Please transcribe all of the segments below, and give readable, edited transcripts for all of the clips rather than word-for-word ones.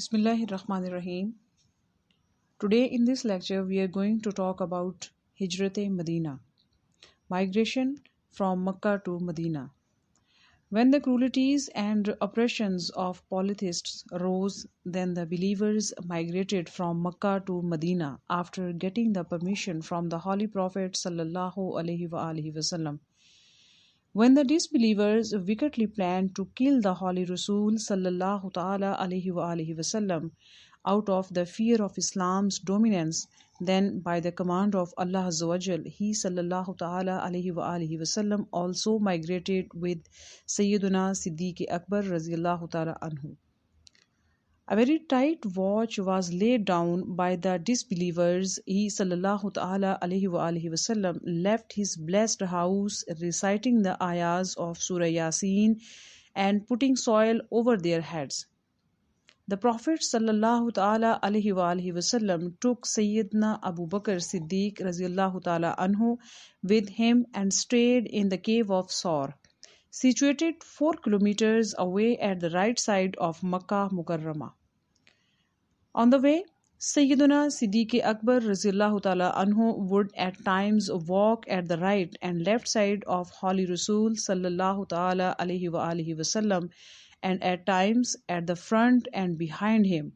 Bismillahirrahmanirrahim. Today in this lecture we are going to talk about Hijrat Madinah, migration from Makkah to Medina. When the cruelties and oppressions of polytheists rose, then the believers migrated from Makkah to Medina after getting the permission from the Holy Prophet sallallahu alaihi wasallam. When the disbelievers wickedly planned to kill the Holy Rasul sallallahu ta'ala alaihi wasallam out of the fear of Islam's dominance, then by the command of Allah Azza wa Jal, he sallallahu ta'ala alaihi wasallam also migrated with Sayyiduna Siddiq Akbar raziyallahu ta'ala anhu. A very tight watch was laid down by the disbelievers. He sallallahu ta'ala alaihi wasallam left his blessed house reciting the ayahs of Surah Yasin and putting soil over their heads. The Prophet sallallahu ta'ala alaihi wasallam took Sayyidina Abu Bakr Siddiq raziyallahu ta'ala anhu with him and stayed in the cave of Saur, situated 4 kilometers away at the right side of Makkah Mukarramah. On the way, Sayyiduna Siddiq Akbar raziyallahu ta'ala anhu would at times walk at the right and left side of Holy Rasul sallallahu ta'ala alaihi wasallam and at times at the front and behind him,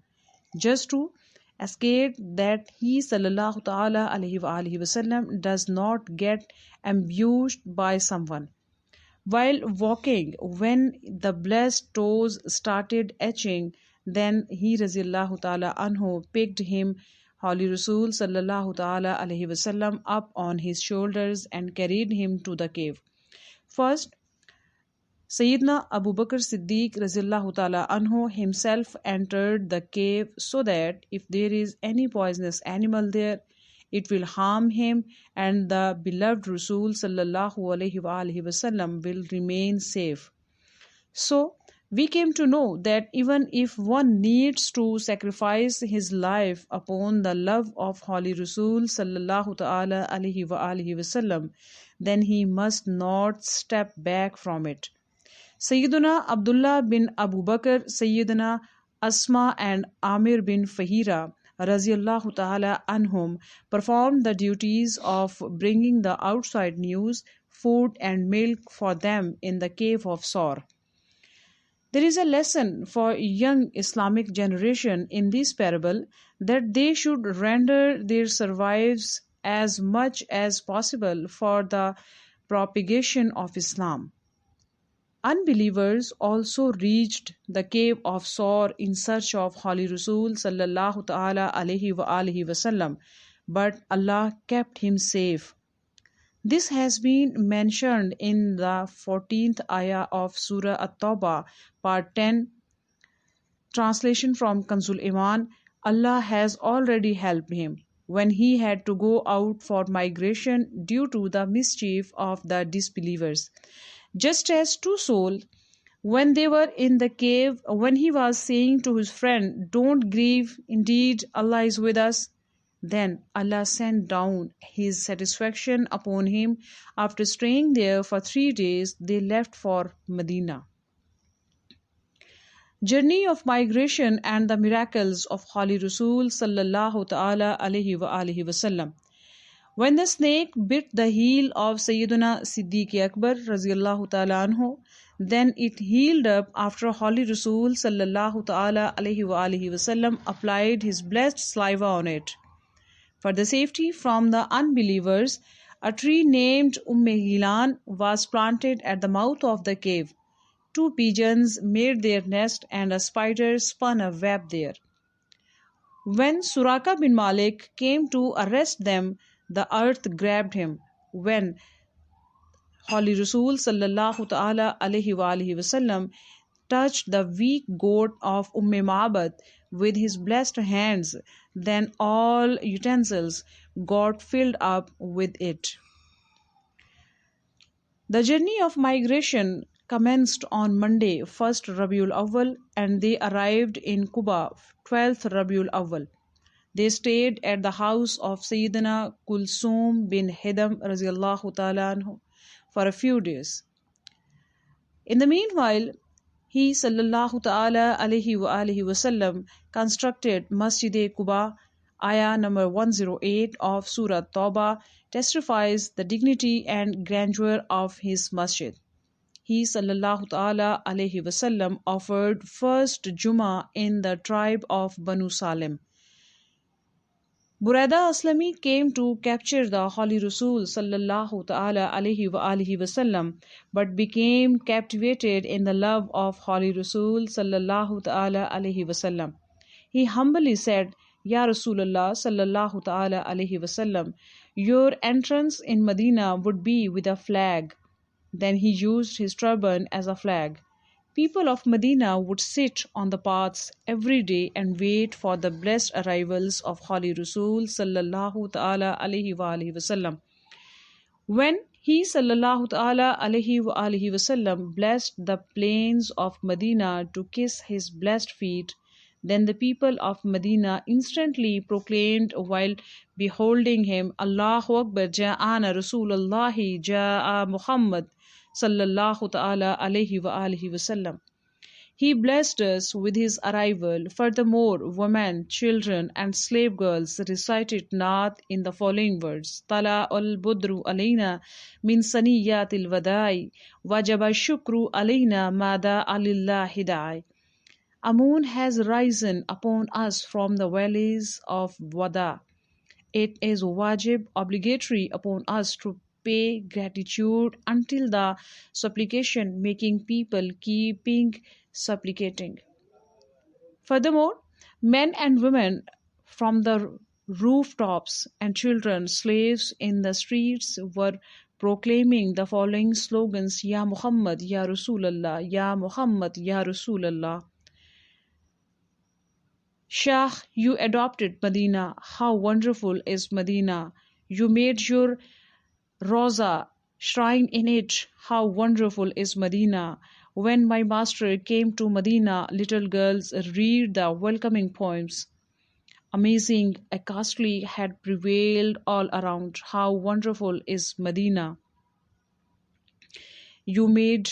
just to escape that he sallallahu ta'ala alaihi wasallam does not get ambushed by someone. While walking, when the blessed toes started etching, then he raziyallahu ta'ala anhu picked him, Holy Rasul sallallahu ta'ala alaihi wasallam, up on his shoulders and carried him to the cave. First, Sayyidina Abu Bakr Siddiq raziyallahu ta'ala anhu himself entered the cave so that if there is any poisonous animal there, it will harm him and the beloved Rasul sallallahu alaihi wasallam will remain safe. So, we came to know that even if one needs to sacrifice his life upon the love of Holy Rasul sallallahu ta'ala alaihi wasallam, then he must not step back from it. Sayyiduna Abdullah bin Abu Bakr, Sayyidina Asma and Amir bin Fahira raziyallahu ta'ala anhum performed the duties of bringing the outside news, food and milk for them in the cave of Saur. There is a lesson for young Islamic generation in this parable that they should render their services as much as possible for the propagation of Islam. Unbelievers also reached the cave of Saur in search of Holy Rasul sallallahu ta'ala alaihi wasallam, but Allah kept him safe. This has been mentioned in the 14th ayah of Surah At-Tawbah, part 10. Translation from Kanzul Iman. Allah has already helped him when he had to go out for migration due to the mischief of the disbelievers. Just as two souls, when they were in the cave, when he was saying to his friend, "Don't grieve, indeed Allah is with us," then Allah sent down His satisfaction upon him. After staying there for 3 days, they left for Madinah. Journey of migration and the miracles of Holy Rasul sallallahu ta'ala alaihi wasallam. When the snake bit the heel of Sayyiduna Siddiq Akbar raziyallahu ta'ala anhu, then it healed up after Holy Rasul sallallahu ta'ala alaihi wasallam applied his blessed saliva on it. For the safety from the unbelievers, a tree named Gilan was planted at the mouth of the cave. 2 pigeons made their nest and a spider spun a web there. When Suraka bin Malik came to arrest them, the earth grabbed him. When Holy Rasul sallallahu ta'ala alaihi wasallam touched the weak goat of Ma'bad with his blessed hands, then all utensils got filled up with it. The journey of migration commenced on Monday, 1st Rabiul Awwal, and they arrived in Quba, 12th Rabiul Awwal. They stayed at the house of Sayyidina Kulsum bin Hidam raziyallahu ta'ala anhu for a few days. In the meanwhile, He sallallahu ta'ala alayhi wa alihi wasallam constructed Masjid-e-Quba. Ayah number 108 of Surah Tawbah testifies the dignity and grandeur of his masjid. He sallallahu ta'ala alayhi wasallam offered first Jummah in the tribe of Banu Saleem. Buraida Aslami came to capture the Holy Rasul sallallahu ta'ala alayhi wa alihi wasallam, but became captivated in the love of Holy Rasul sallallahu ta'ala alayhi wasallam. He humbly said, Ya Rasulullah sallallahu ta'ala alayhi wasallam, your entrance in Medina would be with a flag. Then he used his turban as a flag. People of Medina would sit on the paths every day and wait for the blessed arrivals of Holy Rasul sallallahu ta'ala alayhi wa alihi wasallam. When he sallallahu ta'ala alayhi wa alihi wasallam blessed the plains of Medina to kiss his blessed feet, then the people of Medina instantly proclaimed while beholding him, Allahu Akbar, Ja'ana Rasulullahi, Ja'a Muhammad sallallahu ta'ala alayhi wa alihi wasallam. He blessed us with his arrival. Furthermore, women, children, and slave girls recited Naat in the following words: Tala al Budru alayna min saniyatil wadai, wajaba shukru alayna mada alillah hidai. A moon has risen upon us from the valleys of Wada. It is wajib, obligatory upon us to pay gratitude until the supplication making people keeping supplicating. Furthermore, men and women from the rooftops and children, slaves in the streets were proclaiming the following slogans: Ya Muhammad, Ya Rasulallah, Ya Muhammad, Ya Rasulallah. Shah, you adopted Medina. How wonderful is Medina. You made your Rosa, shrine in it. How wonderful is Medina. When my master came to Medina, little girls read the welcoming poems. Amazing, a costly had prevailed all around. How wonderful is Medina. You made